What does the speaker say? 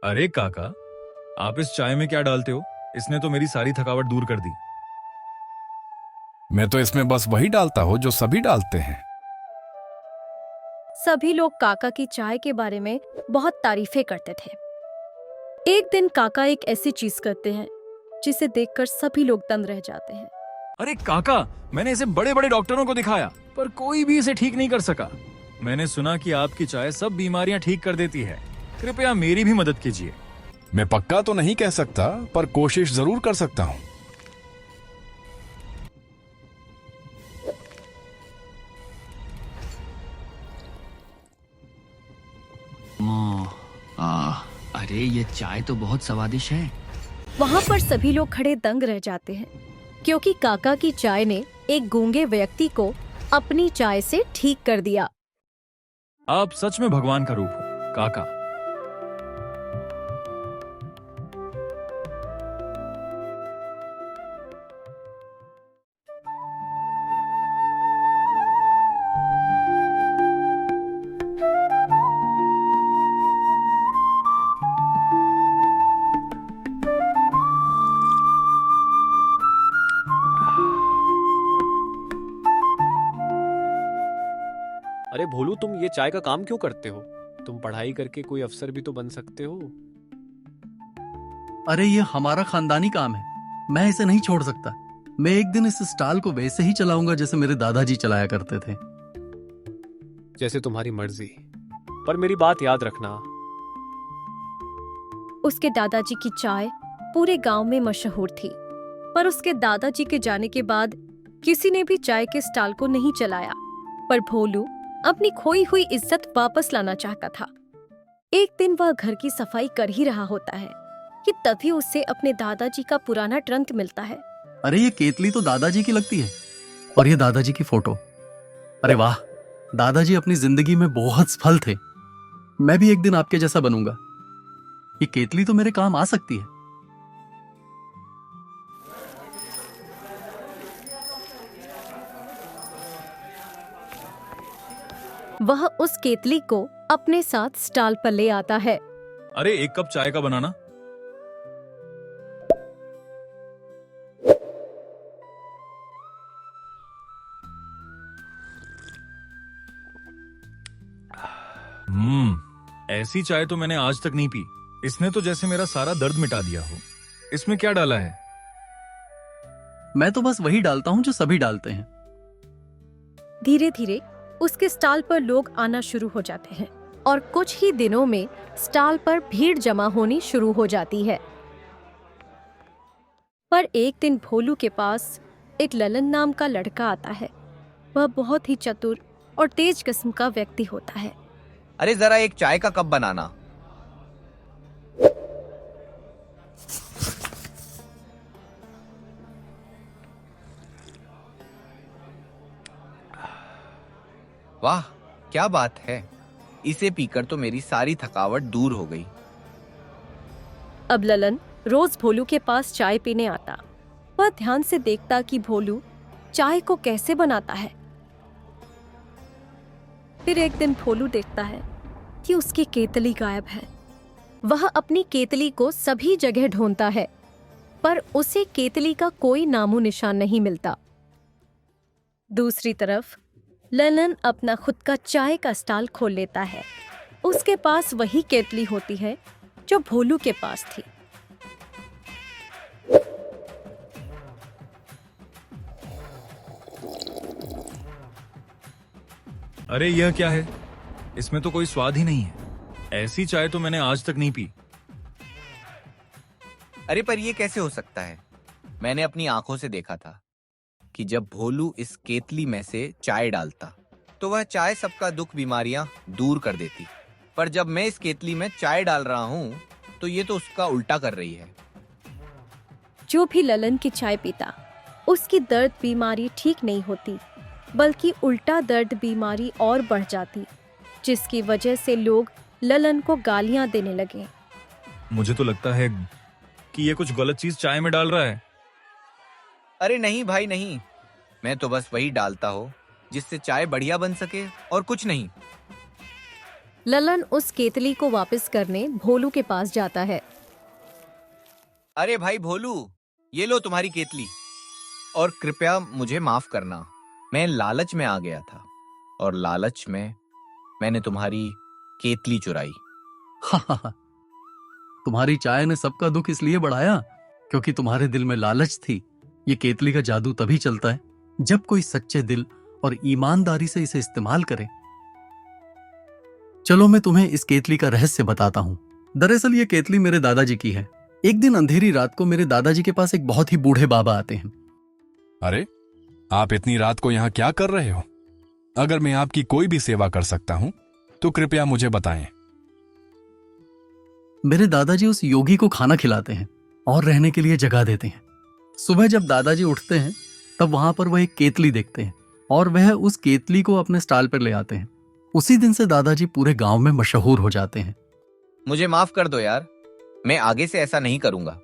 अरे काका, आप इस चाय में क्या डालते हो? इसने तो मेरी सारी थकावट दूर कर दी। मैं तो इसमें बस वही डालता हूँ जो सभी डालते हैं। सभी लोग काका की चाय के बारे में बहुत तारीफें करते थे। एक दिन काका एक ऐसी चीज करते हैं जिसे देखकर सभी लोग दंग रह जाते हैं। अरे काका, मैंने इसे बड़े बड़े डॉक्टरों को दिखाया पर कोई भी इसे ठीक नहीं कर सका। मैंने सुना कि आपकी चाय सब बीमारियां ठीक कर देती है। कृपया मेरी भी मदद कीजिए। मैं पक्का तो नहीं कह सकता, पर कोशिश जरूर कर सकता हूँ। अरे ये चाय तो बहुत स्वादिष्ट है। वहाँ पर सभी लोग खड़े दंग रह जाते हैं क्योंकि काका की चाय ने एक गूंगे व्यक्ति को अपनी चाय से ठीक कर दिया। आप सच में भगवान का रूप हो काका। अरे भोलू, तुम ये चाय का काम क्यों करते हो? तुम पढ़ाई करके कोई अफसर भी तो बन सकते हो। अरे ये हमारा खानदानी काम है, मैं इसे नहीं छोड़ सकता। मैं एक दिन इस स्टॉल को वैसे ही चलाऊंगा जैसे मेरे दादाजी चलाया करते थे। जैसे तुम्हारी मर्जी, पर मेरी बात याद रखना। उसके दादाजी की चाय पूरे गांव में मशहूर थी, पर उसके दादाजी के जाने के बाद किसी ने भी चाय के स्टॉल को नहीं चलाया। पर भोलू अपनी खोई हुई इज्जत वापस लाना चाहता था। एक दिन वह घर की सफाई कर ही रहा होता है कि तभी उसे अपने दादाजी का पुराना ट्रंक मिलता है। अरे ये केतली तो दादाजी की लगती है, और ये दादाजी की फोटो। अरे वाह, दादाजी अपनी जिंदगी में बहुत सफल थे। मैं भी एक दिन आपके जैसा बनूंगा। ये केतली तो मेरे काम आ सकती है। वह उस केतली को अपने साथ स्टॉल पर ले आता है। अरे एक कप चाय का बनाना। ऐसी चाय तो मैंने आज तक नहीं पी। इसने तो जैसे मेरा सारा दर्द मिटा दिया हो। इसमें क्या डाला है? मैं तो बस वही डालता हूं जो सभी डालते हैं। धीरे धीरे उसके स्टॉल पर लोग आना शुरू हो जाते हैं और कुछ ही दिनों में स्टॉल पर भीड़ जमा होनी शुरू हो जाती है। पर एक दिन भोलू के पास एक ललन नाम का लड़का आता है। वह बहुत ही चतुर और तेज किस्म का व्यक्ति होता है। अरे जरा एक चाय का कप बनाना। वाह, क्या बात है। इसे पीकर तो मेरी सारी थकावट दूर हो गई। अब ललन रोज भोलू के पास चाय पीने आता। वह ध्यान से देखता कि भोलू चाय को कैसे बनाता है। फिर एक दिन भोलू देखता है कि उसकी केतली गायब है। वह अपनी केतली को सभी जगह ढूंढता है, पर उसे केतली का कोई नामो निशान नहीं मिलता। दूसरी तरफ ललन अपना खुद का चाय का स्टॉल खोल लेता है। उसके पास वही केतली होती है जो भोलू के पास थी। अरे यह क्या है? इसमें तो कोई स्वाद ही नहीं है। ऐसी चाय तो मैंने आज तक नहीं पी। अरे पर ये कैसे हो सकता है? मैंने अपनी आंखों से देखा था कि जब भोलू इस केतली में से चाय डालता तो वह चाय सबका दुख बीमारियां दूर कर देती। पर जब मैं इस केतली में चाय डाल रहा हूं तो ये तो उसका उल्टा कर रही है। जो भी ललन की चाय पीता, उसकी दर्द बीमारी ठीक नहीं होती, बल्कि उल्टा दर्द बीमारी और बढ़ जाती, जिसकी वजह से लोग ललन को गालियां देने लगे। मुझे तो लगता है कि ये कुछ गलत चीज चाय में डाल रहा है। अरे नहीं भाई नहीं, मैं तो बस वही डालता हूँ जिससे चाय बढ़िया बन सके और कुछ नहीं। ललन उस केतली को वापस करने भोलू के पास जाता है। अरे भाई भोलू, ये लो तुम्हारी केतली। और कृपया मुझे माफ करना, मैं लालच में आ गया था और लालच में मैंने तुम्हारी केतली चुराई। तुम्हारी चाय ने सबका दुख इसलिए बढ़ाया क्योंकि तुम्हारे दिल में लालच थी। ये केतली का जादू तभी चलता है जब कोई सच्चे दिल और ईमानदारी से इसे इस्तेमाल करे। चलो मैं तुम्हें इस केतली का रहस्य बताता हूं। दरअसल ये केतली मेरे दादाजी की है। एक दिन अंधेरी रात को मेरे दादाजी के पास एक बहुत ही बूढ़े बाबा आते हैं। अरे, आप इतनी रात को यहाँ क्या कर रहे हो? अगर मैं आपकी कोई भी सेवा कर सकता हूं तो कृपया मुझे बताएं। मेरे दादाजी उस योगी को खाना खिलाते हैं और रहने के लिए जगह देते हैं। सुबह जब दादाजी उठते हैं तब वहां पर वह एक केतली देखते हैं और वह उस केतली को अपने स्टॉल पर ले आते हैं। उसी दिन से दादाजी पूरे गांव में मशहूर हो जाते हैं। मुझे माफ कर दो यार, मैं आगे से ऐसा नहीं करूंगा।